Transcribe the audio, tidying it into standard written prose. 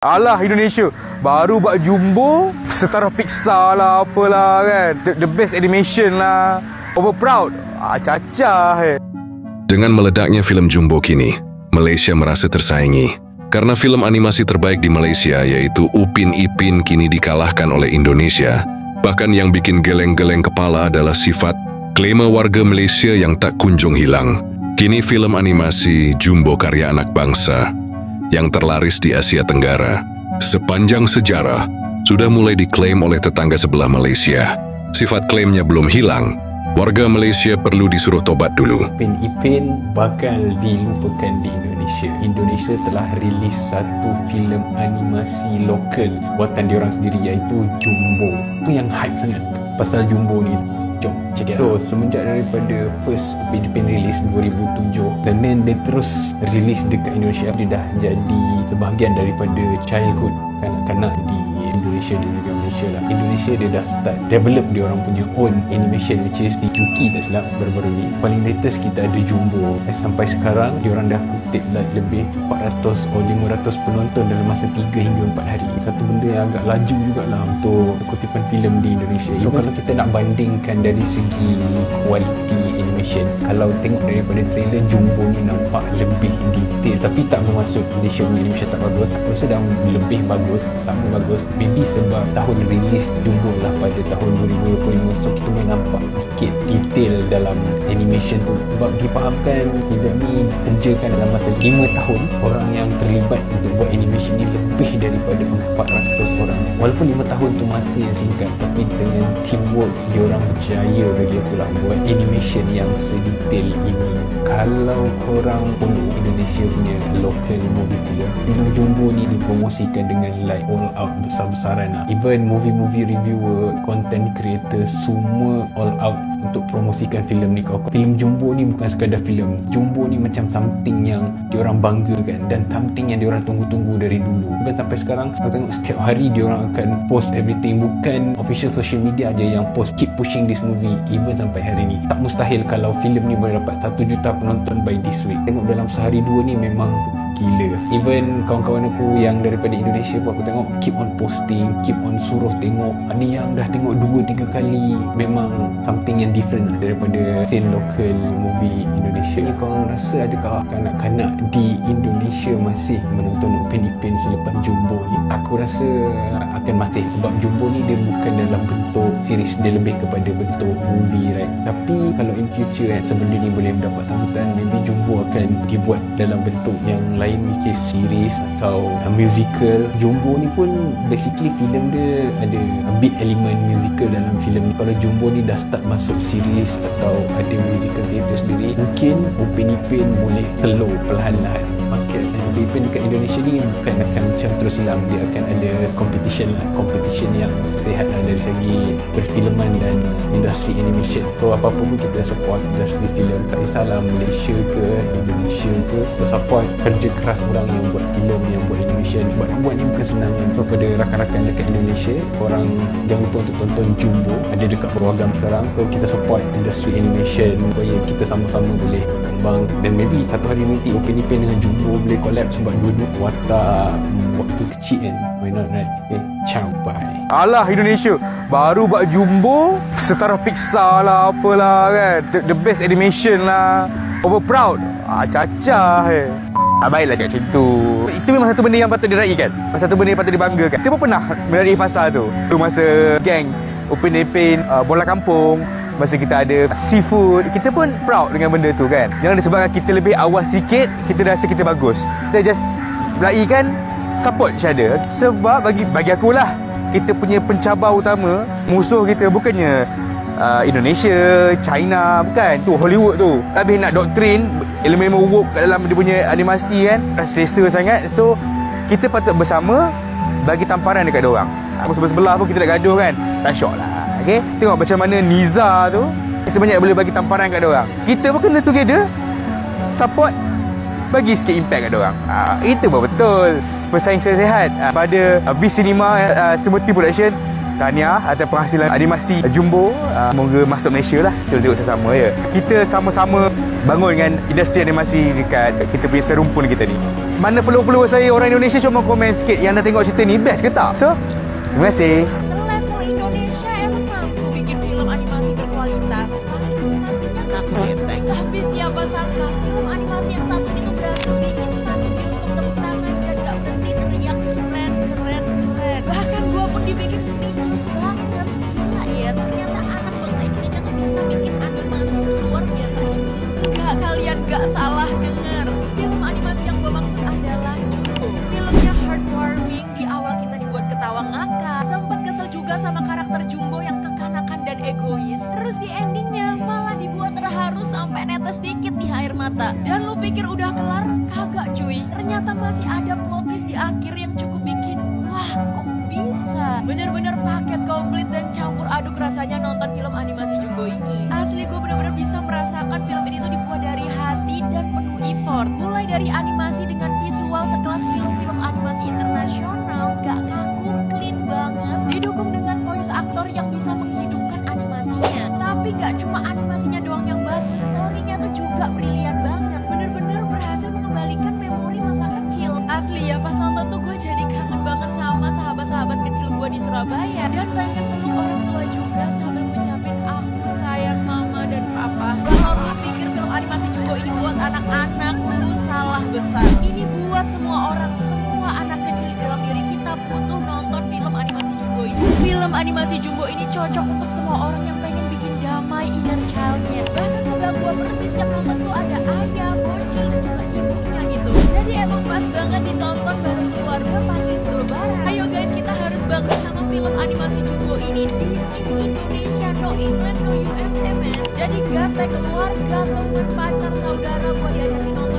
Alah Indonesia baru buat Jumbo setara Pixar lah apalah kan, the best animation lah, over proud, cacah. Dengan meledaknya filem Jumbo kini, Malaysia merasa tersaingi karena film animasi terbaik di Malaysia yaitu Upin Ipin kini dikalahkan oleh Indonesia. Bahkan yang bikin geleng-geleng kepala adalah sifat klaim warga Malaysia yang tak kunjung hilang. Kini film animasi Jumbo karya anak bangsa yang terlaris di Asia Tenggara sepanjang sejarah sudah mulai diklaim oleh tetangga sebelah Malaysia. Sifat klaimnya belum hilang, warga Malaysia perlu disuruh tobat dulu. Upin Ipin bakal dilupakan di Indonesia. Indonesia telah rilis satu filem animasi lokal buatan diorang sendiri iaitu Jumbo. Itu yang hype sangat pasal Jumbo ni. Jom check it out. So semenjak daripada first Upin Ipin release 2007 dan then dia terus release dekat Indonesia, dia dah jadi sebahagian daripada childhood kanak-kanak di Indonesia dan juga Malaysia lah. Indonesia dia dah start develop dia orang punya own animation which is di Chucky tak silap baru-baru ni. Paling latest kita ada Jumbo. Sampai sekarang dia orang dah kutip like lebih 400 atau 500 penonton dalam masa 3 hingga 4 hari. Satu benda yang agak laju jugalah untuk kutipan filem di Indonesia. So kalau kita nak bandingkan dari segi kualiti animation, kalau tengok daripada trailer, Jumbo ni nampak lebih detail, tapi tak bermaksud Malaysia punya animation tak bagus. Aku rasa dah lebih bagus, sama bagus. Maybe sebab tahun release Jumbo lah pada tahun 2025, so kita boleh nampak sikit detail dalam animation tu. Sebab dipahamkan filem ni kerjakan dalam masa 5 tahun. Orang yang terlibat untuk buat animation ni lebih daripada 400 orang. Walaupun 5 tahun tu masih yang singkat, tapi dengan teamwork diorang berjaya bagi aku lah buat animation yang sedetail ini. Kalau korang follow Indonesia punya local movie filem Jumbo ni dipromosikan dengan like all out besar-besaran lah. Even movie reviewer, content creator semua all out untuk promosikan filem ni. Filem Jumbo ni bukan sekadar filem. Jumbo ni macam something yang diorang banggakan dan something yang diorang tunggu-tunggu dari dulu. Bukan sampai sekarang, aku tengok setiap hari diorang akan post everything. Bukan official social media aja yang post, keep pushing this movie even sampai hari ni. Tak mustahil kalau filem ni boleh dapat 1 juta penonton by this week. Tengok dalam sehari 2 ni memang gila. Even kawan-kawan aku yang daripada Indonesia pun aku tengok keep on posting, keep on suruh tengok. Ada yang dah tengok 2-3 kali. Memang something yang different lah daripada scene local movie Indonesia ni. Korang rasa adakah kanak-kanak di Indonesia masih menonton Upin Ipin selepas Jumbo ni? Aku rasa akan masih, sebab Jumbo ni dia bukan dalam bentuk series, dia lebih kepada bentuk movie, right? Tapi kalau in future kan sebenda ni boleh mendapat sambutan, maybe Jumbo akan dibuat dalam bentuk yang lain, which is series atau musical. Jumbo ni pun basically filem dia ada a bit element musical dalam filem ni. Kalau Jumbo ni dah start masuk series atau ada musical theatre sendiri, mungkin Upin Ipin boleh slow perlahan-lahan. Market Upin Ipin dekat Indonesia ni bukan akan macam terus hilang, dia akan ada competition lah, competition yang sihat lah dari segi perfilman dan industri animation. So apa-apa pun kita support industri filem, tak kisahlah Malaysia ke Indonesia ke, kita support kerja keras orang yang buat filem, yang buat animation. Sebab buat ni bukan senang kan. So pada rakan-rakan dekat Indonesia, korang jangan lupa untuk tonton Jumbo, ada dekat beragam sekarang. So kita support industri animation supaya kita sama-sama boleh berkembang, dan maybe satu hari nanti Upin Ipin dengan Jumbo boleh collab sebab dua-dua watak waktu kecil kan. Why not, right? Okay, ciao, bye. Alah Indonesia baru buat Jumbo setara Pixar lah apalah kan, the best animation lah, over proud, cacah. Baiklah cakap macam tu. Itu memang satu benda yang patut diraikan, satu benda yang patut dibanggakan. Kita pun pernah meraih fasa tu masa geng Upin Ipin bola kampung, masa kita ada seafood. Kita pun proud dengan benda tu kan. Jangan disebabkan kita lebih awal sikit kita rasa kita bagus, kita just beraikan, support each other. Sebab bagi akulah, kita punya pencabar utama, musuh kita bukannya Indonesia, China, bukan. Tu Hollywood tu. Habis nak doktrin elemen-elemen woke kat dalam dia punya animasi kan, selesa sangat. So kita patut bersama bagi tamparan dekat diorang. Apa sebelah-sebelah pun kita nak gaduh kan, tak syok lah. Okay? Tengok macam mana Niza tu sebanyak boleh bagi tamparan kat diorang. Kita pun kena together support, bagi sikit impact kat diorang. Itu betul pesaing sehat. Pada V Cinema Semeti Production, tahniah atas penghasilan animasi Jumbo. Moga masuk Malaysia lah. Kita tengok sama-sama ya. Kita sama-sama bangun dengan industri animasi dekat kita punya serumpun kita ni. Mana follower saya orang Indonesia cuma komen sikit yang dah tengok cerita ni best ke tak? So, terima kasih. Selevel Indonesia emang mampu bikin film animasi berkualitas. Malah animasinya kaget. Tapi siapa sangka film animasi yang satu itu berhasil bikin satu bioskop tepuk tangan dan gak berhenti teriak keren. Bahkan gua pun dibikin speechless banget. Gila ya, ternyata anak bangsa Indonesia tuh bisa bikin animasi seluar biasa ini. Enggak, kalian gak salah dengar. Film animasi yang gua maksud adalah Jumbo. Filmnya heartwarming, di awal kita dibuat ketawa ngakak. Sempat kesel juga sama karakter Jumbo yang kekanakan dan egois. Terus di endingnya malah dibuat terharu sampai netes dikit di air mata. Dan lu pikir udah kelar? Kagak cuy. Ternyata masih ada plot twist di akhir yang cukup bikin wah kok bisa. Bener-bener paket komplit dan campur aduk rasanya nonton film animasi Jumbo ini. Asli gue bener-bener bisa merasakan film ini tuh dibuat dari hati dan penuh effort. Mulai dari animasi dengan visual sekelas film-film animasi internasional, gak kaku, clean banget. Didukung dengan voice actor yang bisa menghidupkan animasinya. Tapi gak cuma animasinya doang yang bagus, story-nya tuh juga brilian banget. Bener-bener berhasil mengembalikan memori masa kecil. Asli ya, pas nonton tuh gue jadi kangen banget sama sahabat-sahabat kecil gue di Surabaya. Dan pengen peluk orang tua juga sambil ngucapin aku sayang mama dan papa. Kalau lu pikir film animasi Jumbo ini buat anak-anak, lu salah besar. Ini buat semua orang, semua anak kecil di dalam diri kita butuh nonton film animasi Jumbo ini. Film animasi Jumbo ini cocok untuk semua orang yang pengen bikin damai inner child-nya. Bahkan kalau gua persis yang nonton tuh ada ayah, bocil, dan juga ibunya gitu. Jadi emang pas banget ditonton bareng keluarga pas libur lebaran. Ayo guys, kita harus bangga sama film animasi Jumbo ini. This is Indonesia, no England, no USA man. Jadi gas, keluarga, teman, pacar, saudara buat diajakin nonton